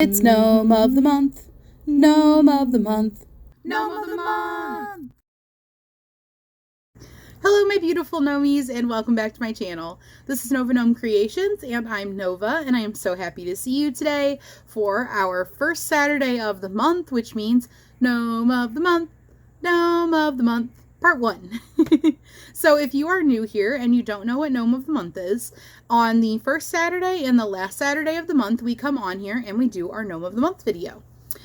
It's Gnome of the Month, Gnome of the Month, Gnome of the Month! Hello my beautiful Gnomies and welcome back to my channel. This is Nova Gnome Creations and I'm Nova and I am so happy to see you today for our first Saturday of the month, which means Gnome of the Month, Gnome of the Month, Part 1. So if you are new here and you don't know what Gnome of the Month is, on the first Saturday and the last Saturday of the month, we come on here and we do our Gnome of the Month video.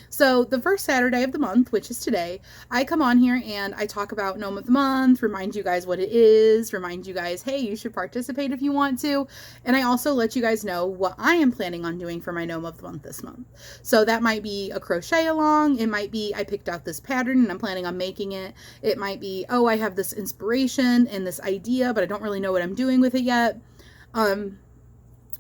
So the first Saturday of the month, which is today, I come on here and I talk about Gnome of the Month, remind you guys what it is, remind you guys, hey, you should participate if you want to, and I also let you guys know what I am planning on doing for my Gnome of the Month this month. So that might be a crochet-along, it might be I picked out this pattern and I'm planning on making it, it might be, oh, I have this inspiration and this idea, but I don't really know what I'm doing with it yet.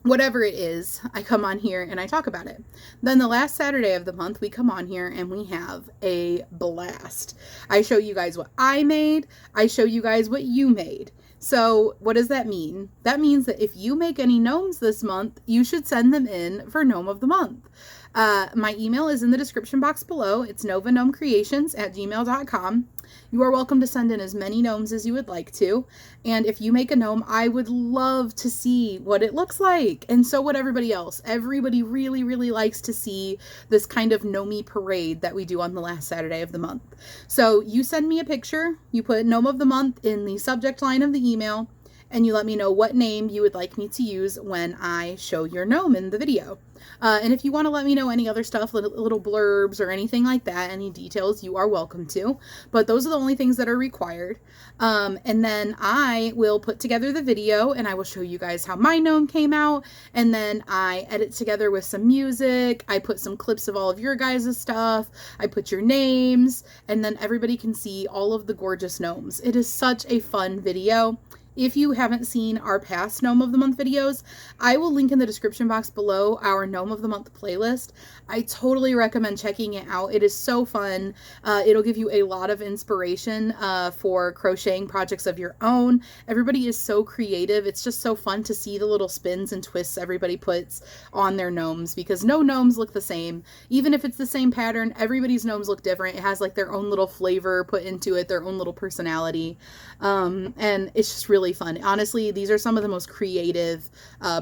Whatever it is, I come on here and I talk about it. Then the last Saturday of the month, we come on here and we have a blast. I show you guys what I made. I show you guys what you made. So what does that mean? That means that if you make any gnomes this month, you should send them in for Gnome of the Month. My email is in the description box below. It's novagnomecreations@gmail.com. You are welcome to send in as many gnomes as you would like to. And if you make a gnome, I would love to see what it looks like. And so would everybody else. Everybody really, really likes to see this kind of gnomey parade that we do on the last Saturday of the month. So you send me a picture, you put Gnome of the Month in the subject line of the email, and you let me know what name you would like me to use when I show your gnome in the video. And if you want to let me know any other stuff, little blurbs or anything like that, any details, you are welcome to. But those are the only things that are required. And then I will put together the video and I will show you guys how my gnome came out. And then I edit together with some music. I put some clips of all of your guys' stuff. I put your names, and then everybody can see all of the gorgeous gnomes. It is such a fun video. If you haven't seen our past Gnome of the Month videos, I will link in the description box below our Gnome of the Month playlist. I totally recommend checking it out. It is so fun. It'll give you a lot of inspiration for crocheting projects of your own. Everybody is so creative. It's just so fun to see the little spins and twists everybody puts on their gnomes, because no gnomes look the same. Even if it's the same pattern, everybody's gnomes look different. It has like their own little flavor put into it, their own little personality. And it's just really fun. Honestly, these are some of the most creative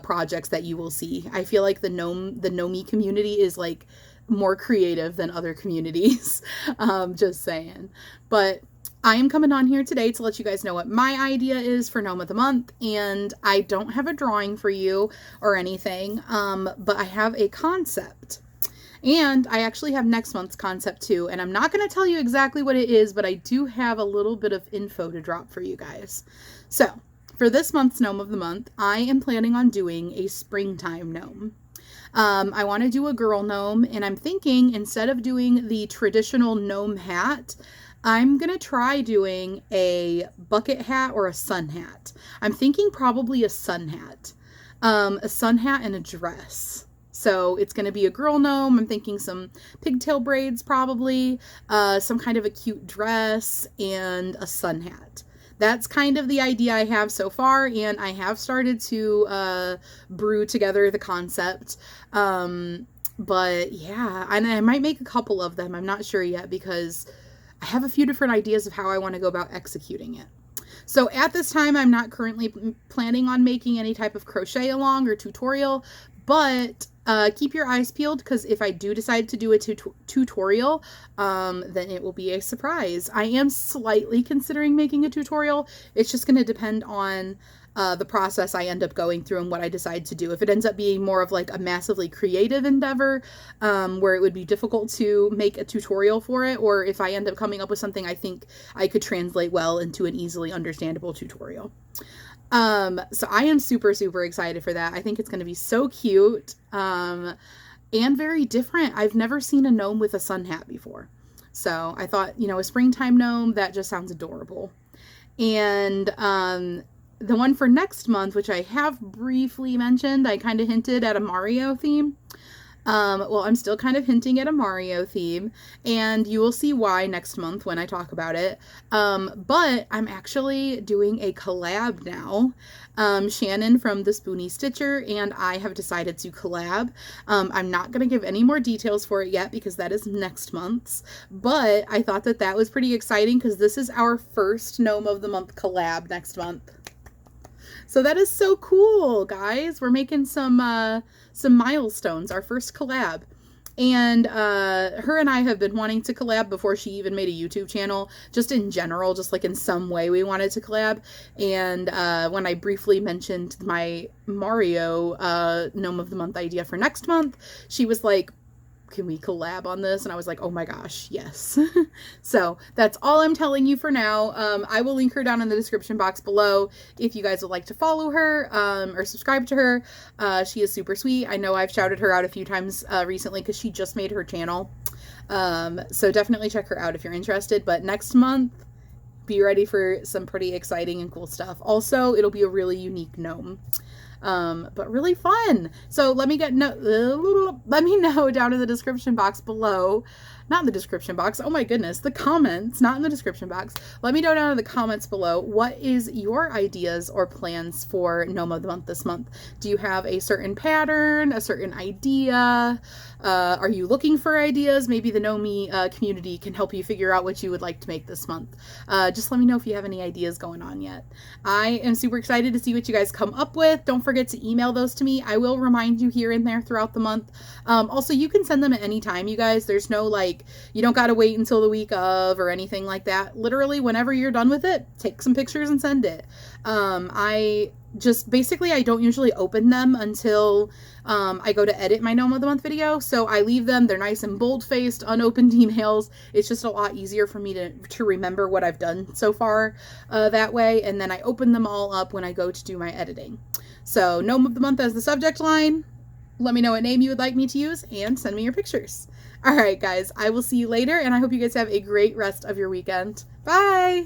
projects that you will see. I feel like the Gnomey community is like more creative than other communities. Just saying. But I am coming on here today to let you guys know what my idea is for Gnome of the Month, and I don't have a drawing for you or anything, but I have a concept. And I actually have next month's concept too, and I'm not going to tell you exactly what it is, but I do have a little bit of info to drop for you guys. So, for this month's Gnome of the Month, I am planning on doing a springtime gnome. I want to do a girl gnome, and I'm thinking instead of doing the traditional gnome hat, I'm going to try doing a bucket hat or a sun hat. I'm thinking probably a sun hat. A sun hat and a dress. So it's going to be a girl gnome. I'm thinking some pigtail braids probably, some kind of a cute dress, and a sun hat. That's kind of the idea I have so far, and I have started to brew together the concept. But yeah, and I might make a couple of them. I'm not sure yet because I have a few different ideas of how I want to go about executing it. So at this time, I'm not currently planning on making any type of crochet-along or tutorial, but keep your eyes peeled, because if I do decide to do a tutorial, then it will be a surprise. I am slightly considering making a tutorial. It's just going to depend on the process I end up going through and what I decide to do. If it ends up being more of like a massively creative endeavor, where it would be difficult to make a tutorial for it, or if I end up coming up with something I think I could translate well into an easily understandable tutorial. So I am super, super excited for that. I think it's going to be so cute, and very different. I've never seen a gnome with a sun hat before. So I thought, you know, a springtime gnome, that just sounds adorable. And, the one for next month, which I have briefly mentioned, I kind of hinted at a Mario theme. Well, I'm still kind of hinting at a Mario theme, and you will see why next month when I talk about it. But I'm actually doing a collab now. Shannon from the Spoony Stitcher and I have decided to collab. I'm not going to give any more details for it yet because that is next month's, but I thought that that was pretty exciting because this is our first Gnome of the Month collab next month. So that is so cool, guys. We're making some milestones, our first collab. And her and I have been wanting to collab before she even made a YouTube channel, just in general, just like in some way we wanted to collab. And when I briefly mentioned my Mario Gnome of the Month idea for next month, she was like, can we collab on this? And I was like, oh my gosh, yes. So that's all I'm telling you for now. I will link her down in the description box below if you guys would like to follow her or subscribe to her. She is super sweet. I know I've shouted her out a few times recently because she just made her channel. So definitely check her out if you're interested. But next month, be ready for some pretty exciting and cool stuff. Also, it'll be a really unique gnome. But really fun. So let me know down in the description box below. Not in the description box. Oh my goodness. The comments, not in the description box. Let me know down in the comments below. What is your ideas or plans for Gnome of the Month this month? Do you have a certain pattern, a certain idea? Are you looking for ideas? Maybe the Gnome community can help you figure out what you would like to make this month. Just let me know if you have any ideas going on yet. I am super excited to see what you guys come up with. Don't forget to email those to me. I will remind you here and there throughout the month. Also, you can send them at any time, you guys. There's no like, you don't got to wait until the week of or anything like that. Literally, whenever you're done with it, take some pictures and send it. I don't usually open them until I go to edit my Gnome of the Month video. So I leave them. They're nice and bold-faced, unopened emails. It's just a lot easier for me to remember what I've done so far that way. And then I open them all up when I go to do my editing. So Gnome of the Month as the subject line. Let me know what name you would like me to use and send me your pictures. All right, guys, I will see you later, and I hope you guys have a great rest of your weekend. Bye!